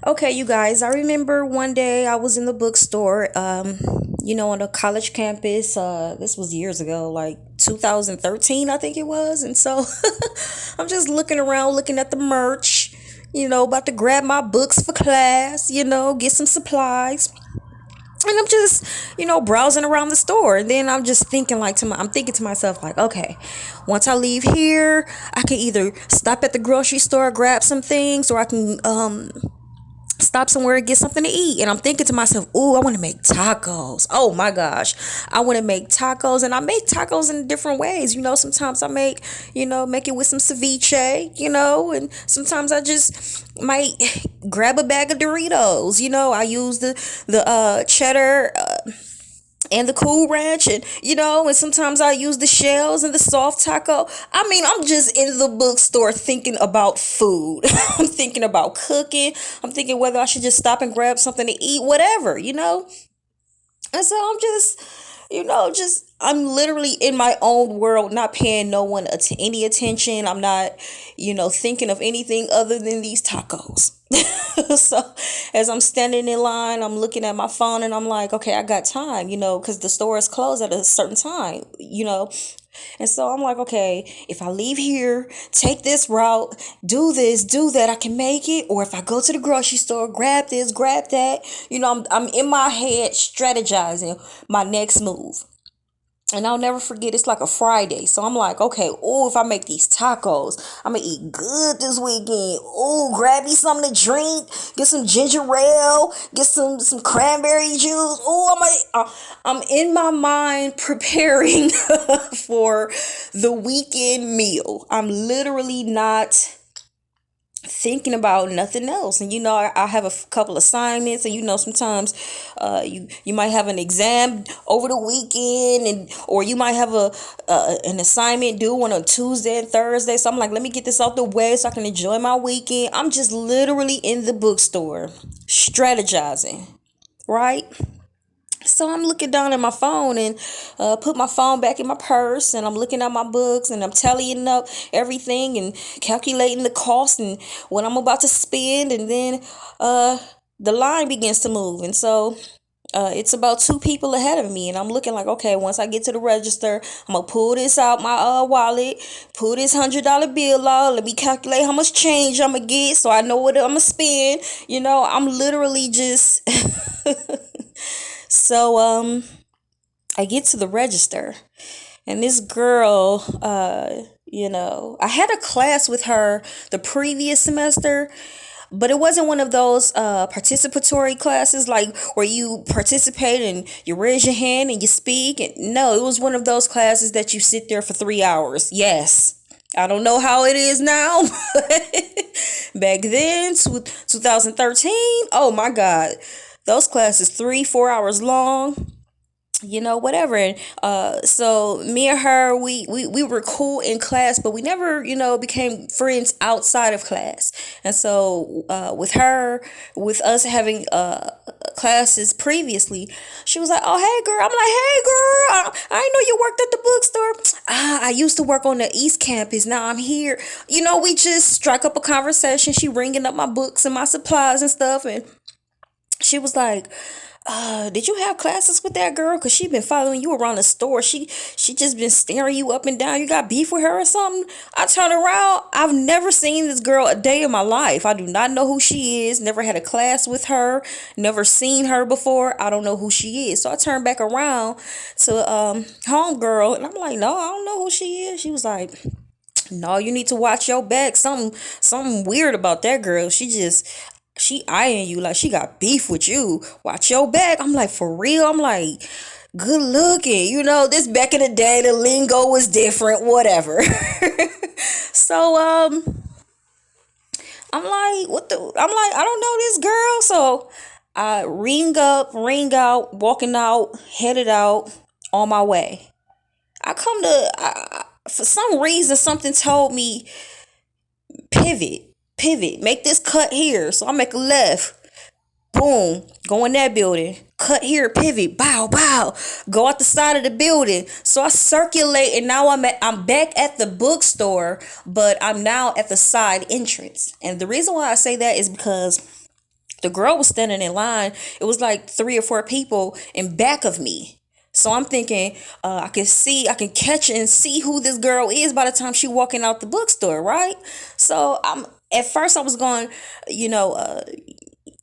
Okay, you guys, I remember one day I was in the bookstore, on a college campus. This was years ago, like 2013, I think it was. And so I'm just looking around, looking at the merch, about to grab my books for class, get some supplies. And I'm just, browsing around the store. And then I'm just thinking I'm thinking to myself, like, okay, once I leave here, I can either stop at the grocery store, grab some things, or I can, stop somewhere and get something to eat. And I'm thinking to myself, oh, I want to make tacos. Oh my gosh. I want to make tacos, and I make tacos in different ways. Sometimes I make it with some ceviche, and sometimes I just might grab a bag of Doritos. I use the cheddar and the Cool Ranch, and sometimes I use the shells and the soft taco. I mean, I'm just in the bookstore thinking about food. I'm thinking about cooking. I'm thinking whether I should just stop and grab something to eat, whatever. And so I'm just, I'm literally in my own world, not paying no one any attention. I'm not, thinking of anything other than these tacos. So as I'm standing in line, I'm looking at my phone and I'm like, okay, I got time, because the store is closed at a certain time. And so I'm like, okay, if I leave here, take this route, do this, do that, I can make it. Or if I go to the grocery store, grab this, grab that, I'm in my head strategizing my next move. And I'll never forget, it's like a Friday. So I'm like, okay, oh, if I make these tacos, I'm going to eat good this weekend. Oh, grab me something to drink, get some ginger ale, get some cranberry juice. Oh, I'm in my mind preparing for the weekend meal. I'm literally not thinking about nothing else. And I have a couple assignments, and sometimes you might have an exam over the weekend, and or you might have an assignment due on a Tuesday and Thursday. So I'm like, let me get this out the way so I can enjoy my weekend. I'm just literally in the bookstore strategizing, right? So I'm looking down at my phone and put my phone back in my purse, and I'm looking at my books, and I'm tallying up everything and calculating the cost and what I'm about to spend. And then the line begins to move. And so it's about two people ahead of me, and I'm looking like, okay, once I get to the register, I'm gonna pull this out my wallet, pull this $100 bill out, let me calculate how much change I'm gonna get so I know what I'm gonna spend. I'm literally just so I get to the register, and this girl, I had a class with her the previous semester, but it wasn't one of those participatory classes like where you participate and you raise your hand and you speak. And no, it was one of those classes that you sit there for 3 hours. Yes. I don't know how it is now, but back then, 2013, oh my God, those classes 3 4 hours long, whatever. And so me and her, we were cool in class, but we never, became friends outside of class. And so with her, with us having classes previously, she was like, oh, hey girl. I'm like, hey girl, I didn't know you worked at the bookstore. I used to work on the East Campus, now I'm here. We just strike up a conversation, she ringing up my books and my supplies and stuff. And she was like, did you have classes with that girl? Cause she been following you around the store. She just been staring you up and down. You got beef with her or something? I turn around. I've never seen this girl a day in my life. I do not know who she is. Never had a class with her. Never seen her before. I don't know who she is. So I turned back around to homegirl, and I'm like, no, I don't know who she is. She was like, no, you need to watch your back. Something weird about that girl. She eyeing you like she got beef with you. Watch your back. I'm like, for real? I'm like, good looking. This back in the day, the lingo was different, whatever. So I'm like, I don't know this girl. So I ring out, walking out, headed out on my way. For some reason, something told me pivot, make this cut here. So I make a left, boom, go in that building, cut here, pivot, bow, bow, go out the side of the building. So I circulate, and now I'm back at the bookstore, but I'm now at the side entrance. And the reason why I say that is because The girl was standing in line. It was like three or four people in back of me. So I'm thinking, I can catch and see who this girl is by the time she walking out the bookstore, right? So at first I was going, you know,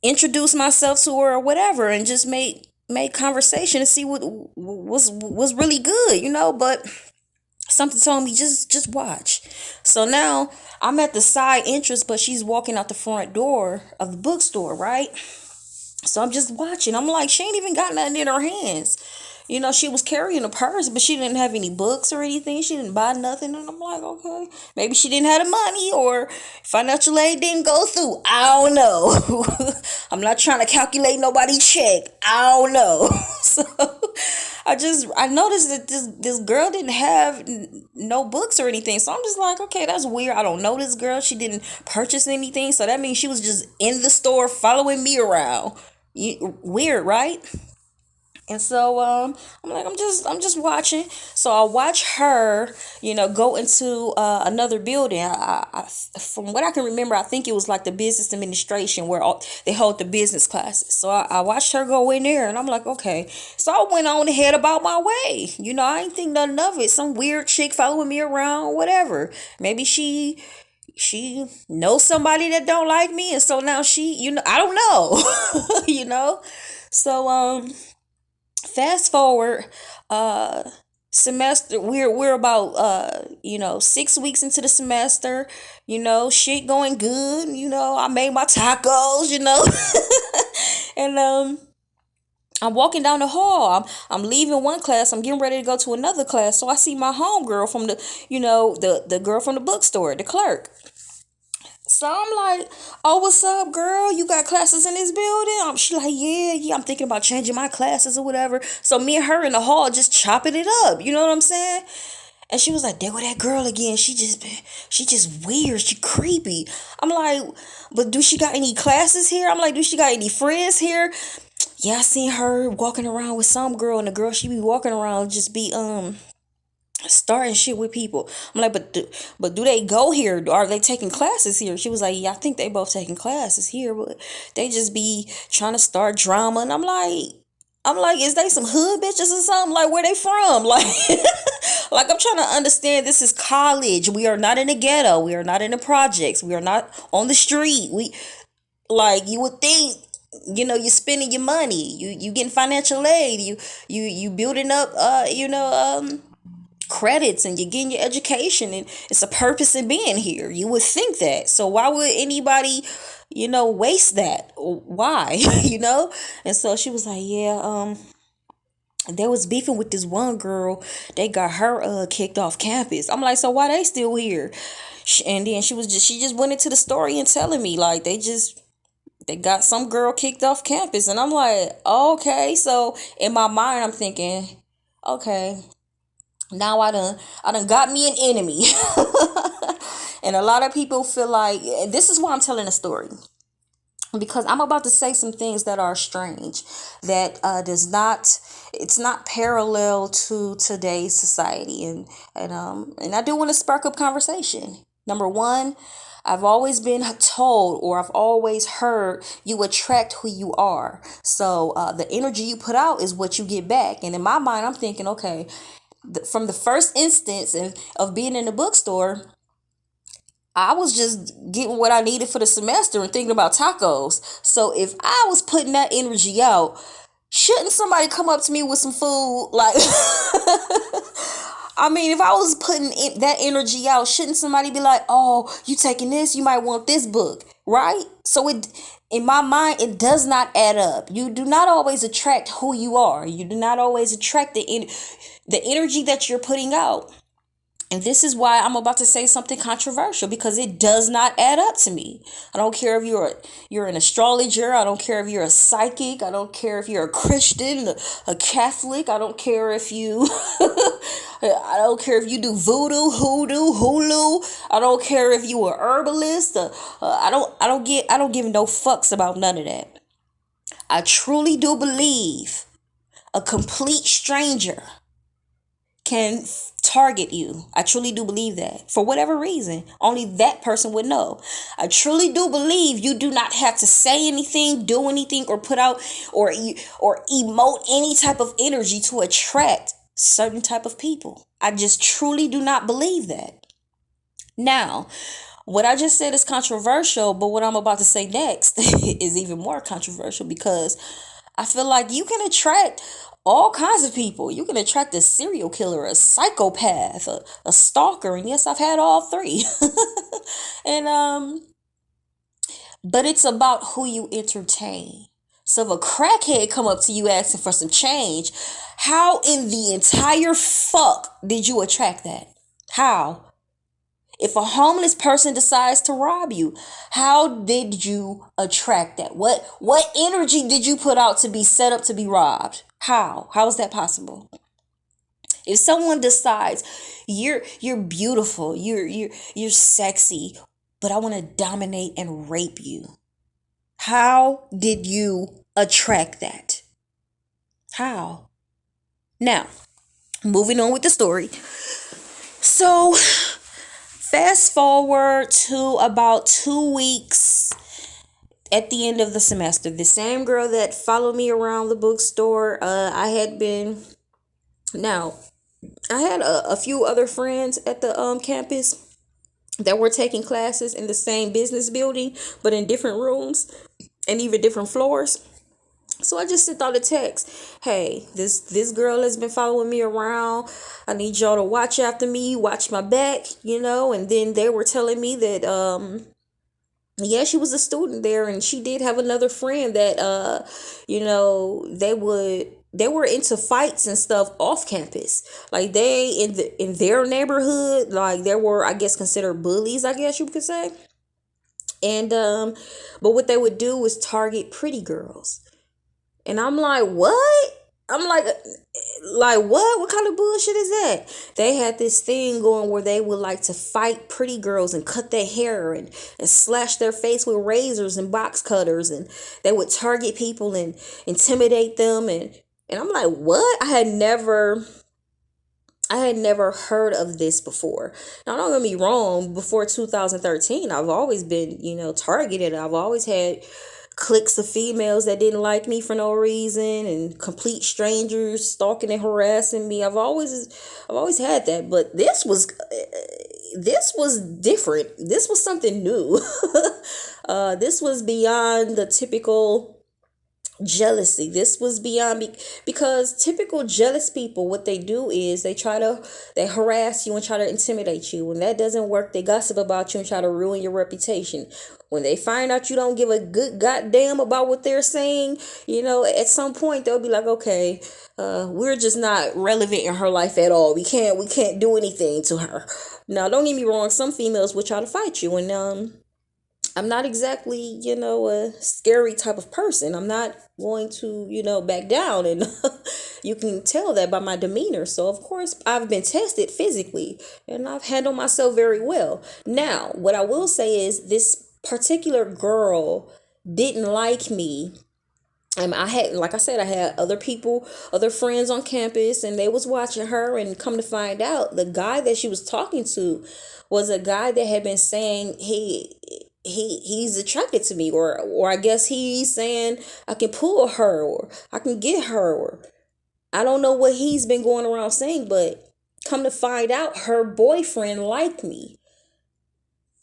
introduce myself to her or whatever, and just make conversation and see what was really good, But something told me just watch. So now I'm at the side entrance, but she's walking out the front door of the bookstore, right? So I'm just watching. I'm like, she ain't even got nothing in her hands. She was carrying a purse, but she didn't have any books or anything. She didn't buy nothing. And I'm like, okay, maybe she didn't have the money, or financial aid didn't go through. I don't know. I'm not trying to calculate nobody's check. I don't know. So I noticed that this girl didn't have no books or anything. So I'm just like, okay, that's weird. I don't know this girl. She didn't purchase anything. So that means she was just in the store following me around. Weird, right? And so I'm like, I'm just watching. So I watch her, go into another building. From what I can remember, I think it was like the business administration where they hold the business classes. So I watched her go in there, and I'm like, okay. So I went on ahead about my way. I ain't think nothing of it. Some weird chick following me around, whatever. Maybe she knows somebody that don't like me, and so now I don't know, So fast forward, semester, we're about 6 weeks into the semester. Shit going good. I made my tacos. And I'm walking down the hall. I'm leaving one class. I'm getting ready to go to another class. So I see my homegirl from the girl from the bookstore, the clerk. So I'm like, oh, what's up, girl? You got classes in this building? She like, yeah, I'm thinking about changing my classes or whatever. So me and her in the hall just chopping it up. You know what I'm saying? And she was like, there go that girl again. She just weird. She creepy. I'm like, but do she got any classes here? I'm like, do she got any friends here? Yeah, I seen her walking around with some girl, and the girl she be walking around just be starting shit with people. I'm like, but do they go here? Are they taking classes here? She was like, yeah, I think they both taking classes here, but they just be trying to start drama. And I'm like, is they some hood bitches or something? Like, where they from? Like, like I'm trying to understand. This is college. We are not in the ghetto. We are not in the projects. We are not on the street. Like, you would think. You're spending your money. You getting financial aid. You building up. Credits, and you're getting your education, and it's a purpose in being here. You would think that. So why would anybody waste that? Why? And so she was like, yeah, they was beefing with this one girl. They got her kicked off campus. I'm like, so why they still here? And then she just went into the story and telling me like they got some girl kicked off campus. And I'm like, okay. So in my mind I'm thinking, okay, now I done got me an enemy. And a lot of people feel like, this is why I'm telling a story, because I'm about to say some things that are strange, that it's not parallel to today's society. And I do want to spark up conversation. Number one, I've always been told, or I've always heard, you attract who you are. So the energy you put out is what you get back. And in my mind, I'm thinking, okay, from the first instance of being in the bookstore, I was just getting what I needed for the semester and thinking about tacos. So if I was putting that energy out, shouldn't somebody come up to me with some food? Like, I mean, if I was putting that energy out, shouldn't somebody be like, oh, you taking this? You might want this book, right? So in my mind, it does not add up. You do not always attract who you are. You do not always attract the energy that you're putting out. And this is why I'm about to say something controversial, because it does not add up to me. I don't care if you're an astrologer. I don't care if you're a psychic. I don't care if you're a Christian, a Catholic. I don't care if you I don't care if you do voodoo, hoodoo, hulu. I don't care if you are herbalist. I don't give no fucks about none of that. I truly do believe a complete stranger can target you. I truly do believe that. For whatever reason, only that person would know. I truly do believe you do not have to say anything, do anything, or put out or emote any type of energy to attract certain type of people. I just truly do not believe that. Now, what I just said is controversial, but what I'm about to say next is even more controversial because I feel like you can attract all kinds of people. You can attract a serial killer, a psychopath, a stalker, and yes, I've had all three. and But it's about who you entertain. So if a crackhead come up to you asking for some change, how in the entire fuck did you attract that? How? If a homeless person decides to rob you, how did you attract that? What energy did you put out to be set up to be robbed? How? How is that possible? If someone decides you're beautiful, you're sexy, but I want to dominate and rape you. How did you attract that? How? Now, moving on with the story. So, fast forward to about 2 weeks at the end of the semester. The same girl that followed me around the bookstore, now, I had a few other friends at the campus that were taking classes in the same business building, but in different rooms and even different floors. So I just sent out a text. Hey, this girl has been following me around. I need y'all to watch after me, watch my back, and then they were telling me that yeah, she was a student there and she did have another friend that they were into fights and stuff off campus. Like they in their neighborhood, like there were, I guess, considered bullies, I guess you could say. And but what they would do was target pretty girls. And I'm like, what? I'm like what? What kind of bullshit is that? They had this thing going where they would like to fight pretty girls and cut their hair and slash their face with razors and box cutters, and they would target people and intimidate them, and I'm like, what? I had never heard of this before. Now, don't get me wrong, before 2013, I've always been, targeted. I've always had cliques of females that didn't like me for no reason and complete strangers stalking and harassing me. I've always had that, but this was different. This was something new. This was beyond the typical jealousy. This was beyond because typical jealous people, what they do is they harass you and try to intimidate you. When that doesn't work, they gossip about you and try to ruin your reputation. When they find out you don't give a good goddamn about what they're saying, at some point they'll be like, okay, we're just not relevant in her life at all. We can't do anything to her. Now, don't get me wrong, some females will try to fight you, and I'm not exactly, a scary type of person. I'm not going to, back down. And you can tell that by my demeanor. So, of course, I've been tested physically and I've handled myself very well. Now, what I will say is this particular girl didn't like me. And like I said, I had other friends on campus, and they was watching her, and come to find out, the guy that she was talking to was a guy that had been saying he's attracted to me, or I guess he's saying I can pull her, or I can get her, or I don't know what he's been going around saying, but come to find out, her boyfriend liked me.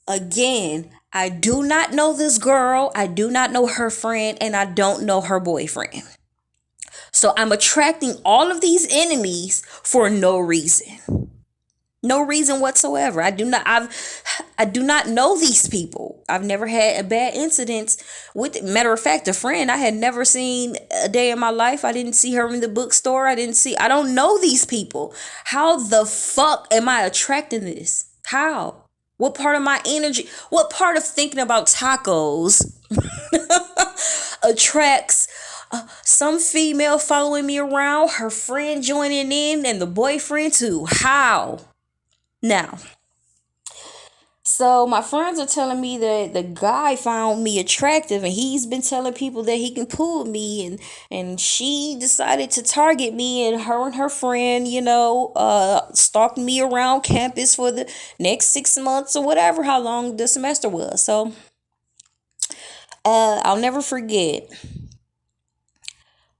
Again, I do not know this girl, I do not know her friend, and I don't know her boyfriend. So I'm attracting all of these enemies for no reason. No reason whatsoever. I do not know these people. I've never had a bad incident with it. Matter of fact, a friend I had never seen a day in my life. I didn't see her in the bookstore. I don't know these people. How the fuck am I attracting this? How? What part of my energy, what part of thinking about tacos attracts some female following me around, her friend joining in, and the boyfriend too? How? Now, So my friends are telling me that the guy found me attractive and he's been telling people that he can pull me, and she decided to target me, and her friend, stalked me around campus for the next 6 months or whatever, how long the semester was. So I'll never forget.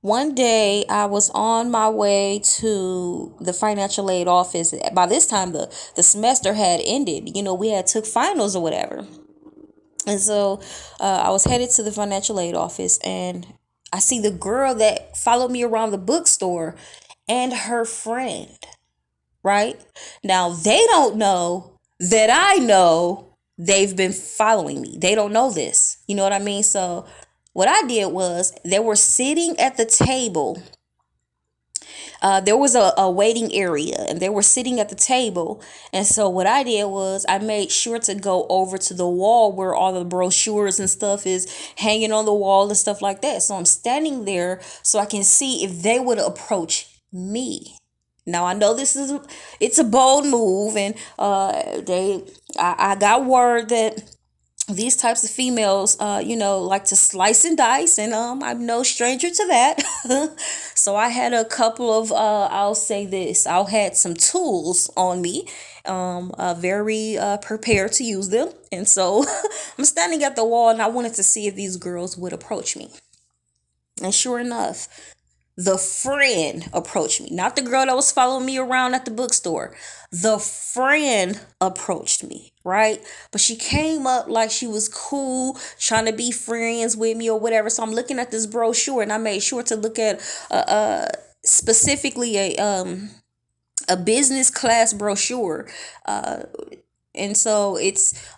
One day I was on my way to the financial aid office. By this time the semester had ended. We had took finals or whatever. And so I was headed to the financial aid office, and I see the girl that followed me around the bookstore and her friend, right? Now, they don't know that I know they've been following me. They don't know this. You know what I mean? So, what I did was they were sitting at the table. There was a waiting area, and they were sitting at the table. And so what I did was I made sure to go over to the wall where all the brochures and stuff is hanging on the wall and stuff like that. So I'm standing there so I can see if they would approach me. Now I know it's a bold move, and I got word that these types of females, like to slice and dice, and I'm no stranger to that. So I had a couple of, I'll say this, I had some tools on me, very prepared to use them, and so I'm standing at the wall, and I wanted to see if these girls would approach me, and sure enough, the friend approached me, not the girl that was following me around at the bookstore. The friend approached me, right? But she came up like she was cool, trying to be friends with me or whatever. So I'm looking at this brochure, and I made sure to look at specifically a business class brochure. And so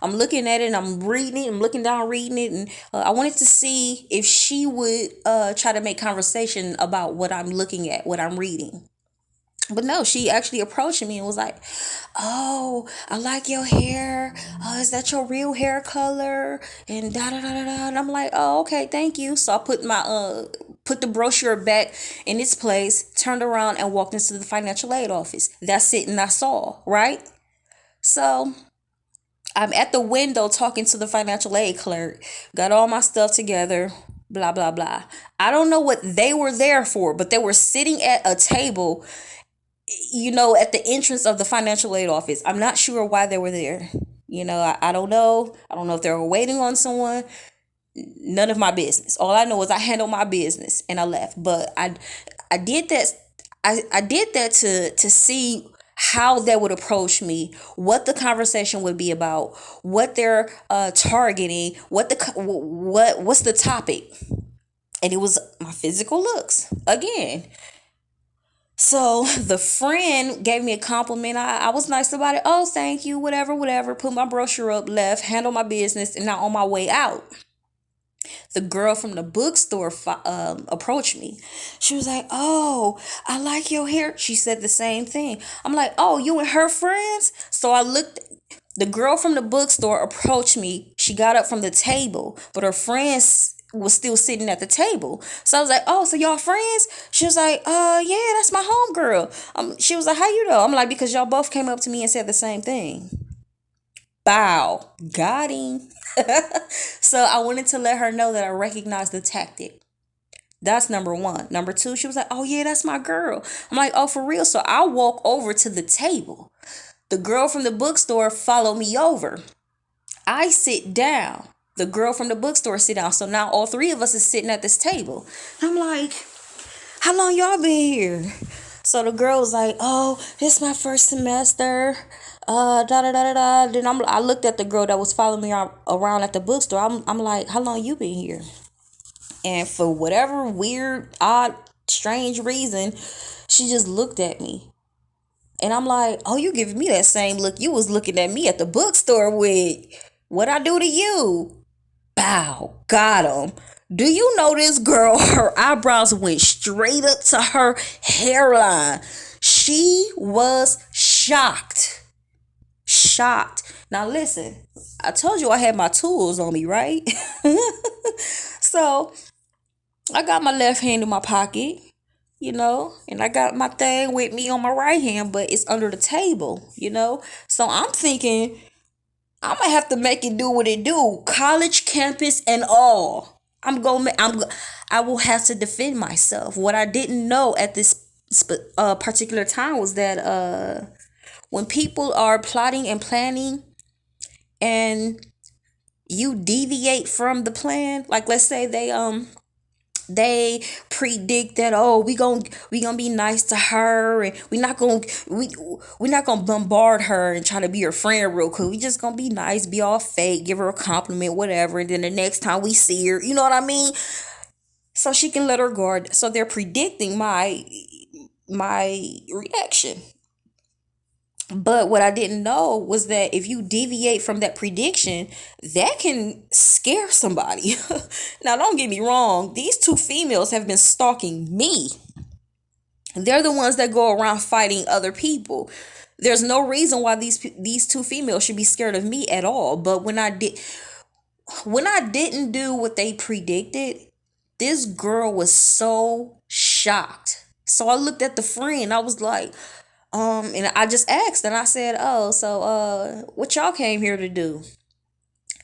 I'm looking at it, and I'm reading it, I'm looking down, reading it, and I wanted to see if she would try to make conversation about what I'm looking at, what I'm reading. But no, she actually approached me and was like, "Oh, I like your hair. Is that your real hair color?" And da da da da da. And I'm like, "Oh, okay, thank you." So I put the brochure back in its place, turned around, and walked into the financial aid office. That's it, and I saw, right? So I'm at the window talking to the financial aid clerk, got all my stuff together, blah, blah, blah. I don't know what they were there for, but they were sitting at a table, at the entrance of the financial aid office. I'm not sure why they were there. I don't know. I don't know if they were waiting on someone. None of my business. All I know is I handled my business and I left. But I did that. I did that to see how they would approach me, what the conversation would be about, what they're targeting, what's the topic, and it was my physical looks again. So the friend gave me a compliment. I was nice about it. Oh, thank you, whatever, whatever. Put my brochure up, left, handle my business, and now on my way out, the girl from the bookstore approached me. She was like, "Oh, I like your hair." She said the same thing. I'm like, "Oh, you and her friends?" So I looked. The girl from the bookstore approached me. She got up from the table, but her friends was still sitting at the table. So I was like, "Oh, so y'all friends?" She was like, yeah, that's my homegirl." She was like, "How you know?" I'm like, "Because y'all both came up to me and said the same thing." Bow. Got him. So I wanted to let her know that I recognized the tactic. That's number one. Number two, she was like, "Oh, yeah, that's my girl." I'm like, "Oh, for real?" So I walk over to the table. The girl from the bookstore followed me over. I sit down. The girl from the bookstore sit down. So now all three of us is sitting at this table. I'm like, "How long y'all been here?" So the girl was like, "Oh, this is my first semester. Da da da da da." Then I looked at the girl that was following me around at the bookstore. I'm like, "How long you been here?" And for whatever weird, odd, strange reason, she just looked at me. And I'm like, "Oh, you giving me that same look you was looking at me at the bookstore with. What I do to you?" Bow. Got him. Do you know this girl? Her eyebrows went straight up to her hairline. She was shocked. Shocked. Now listen, I told you I had my tools on me, right? So I got my left hand in my pocket, and I got my thing with me on my right hand, but it's under the table. So I'm thinking I'm gonna have to make it do what it do, college campus and all. I will have to defend myself. What I didn't know at this particular time was that when people are plotting and planning and you deviate from the plan, like let's say they predict that, oh, we gonna be nice to her, and we're not gonna bombard her and try to be her friend real quick. We just gonna be nice, be all fake, give her a compliment, whatever, and then the next time we see her, you know what I mean, so she can let her guard. So they're predicting my reaction. But what I didn't know was that if you deviate from that prediction, that can scare somebody. Now, don't get me wrong, these two females have been stalking me. They're the ones that go around fighting other people. There's no reason why these two females should be scared of me at all. But when I didn't do what they predicted, this girl was so shocked. So I looked at the friend. I was like, and I just asked, and I said, "Oh, so what y'all came here to do?"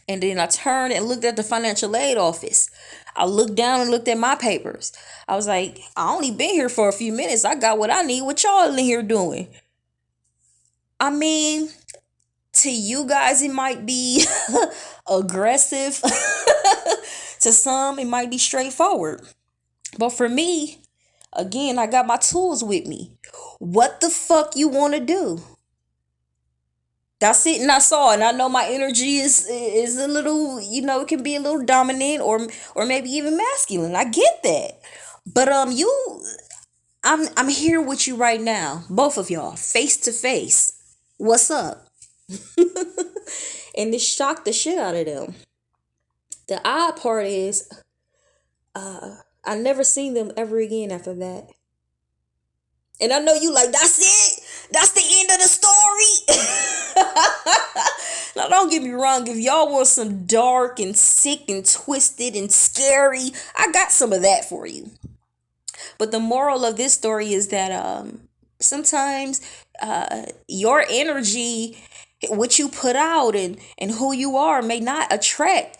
And then I turned and looked at the financial aid office. I looked down and looked at my papers. I was like, "I only been here for a few minutes. I got what I need. What y'all in here doing?" I mean, to you guys, it might be aggressive. To some, it might be straightforward. But for me, again, I got my tools with me. What the fuck you want to do? That's it, and I saw, and I know my energy is a little, it can be a little dominant, or maybe even masculine. I get that, but I'm here with you right now, both of y'all, face to face. What's up? And this shocked the shit out of them. The odd part is, I never seen them ever again after that. And I know you like, that's it. That's the end of the story. Now, don't get me wrong. If y'all want some dark and sick and twisted and scary, I got some of that for you. But the moral of this story is that sometimes your energy, what you put out, and who you are may not attract.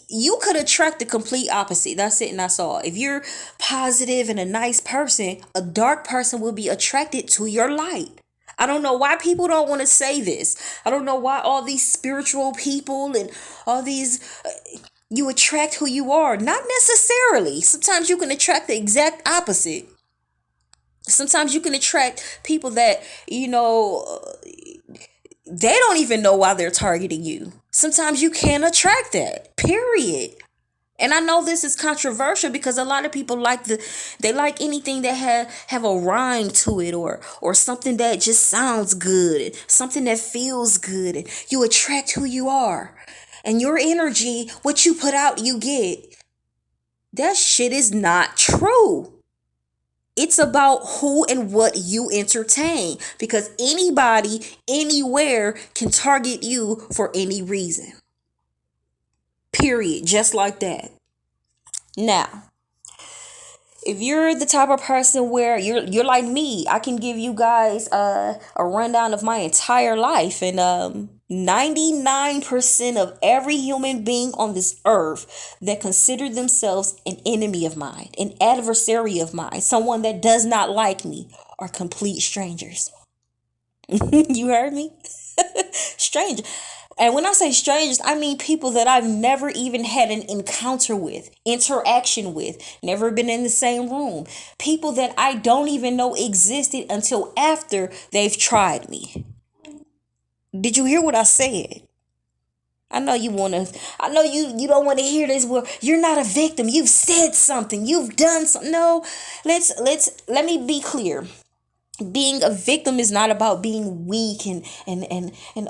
You could attract the complete opposite. That's it, and that's all. If you're positive and a nice person, a dark person will be attracted to your light. I don't know why people don't want to say this. I don't know why all these spiritual people and all these you attract who you are. Not necessarily. Sometimes you can attract the exact opposite. Sometimes you can attract people that, they don't even know why they're targeting you. Sometimes you can't attract that. Period. And I know this is controversial because a lot of people they like anything that have a rhyme to it, or something that just sounds good, something that feels good. And you attract who you are. And your energy, what you put out, you get. That shit is not true. It's about who and what you entertain, because anybody, anywhere can target you for any reason. Period. Just like that. Now, if you're the type of person where you're like me, I can give you guys a rundown of my entire life, and 99% of every human being on this earth that consider themselves an enemy of mine, an adversary of mine, someone that does not like me, are complete strangers. You heard me? Stranger. And when I say strangers, I mean people that I've never even had an encounter with, interaction with, never been in the same room. People that I don't even know existed until after they've tried me. Did you hear what I said? I know you don't want to hear this. Well, you're not a victim. You've said something. You've done something. No, let me be clear. Being a victim is not about being weak and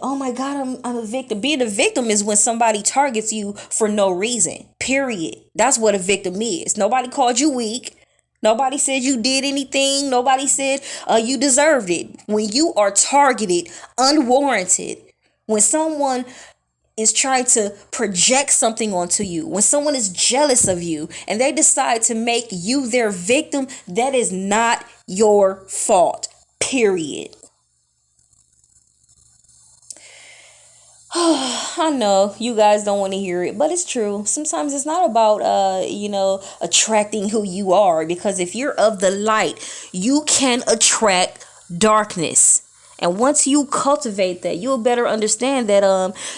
oh my god, I'm a victim. Being a victim is when somebody targets you for no reason. Period. That's what a victim is. Nobody called you weak. Nobody said you did anything. Nobody said you deserved it. When you are targeted unwarranted, when someone is trying to project something onto you, when someone is jealous of you and they decide to make you their victim, that is not your fault. Period. I know you guys don't want to hear it, but it's true. Sometimes it's not about attracting who you are, because if you're of the light, you can attract darkness. And once you cultivate that, you'll better understand that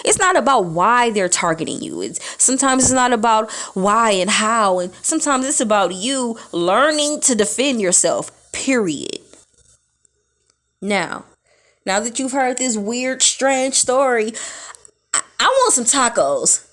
it's not about why they're targeting you. It's not about why and how, and sometimes it's about you learning to defend yourself. Period. Now, now that you've heard this weird, strange story, I want some tacos.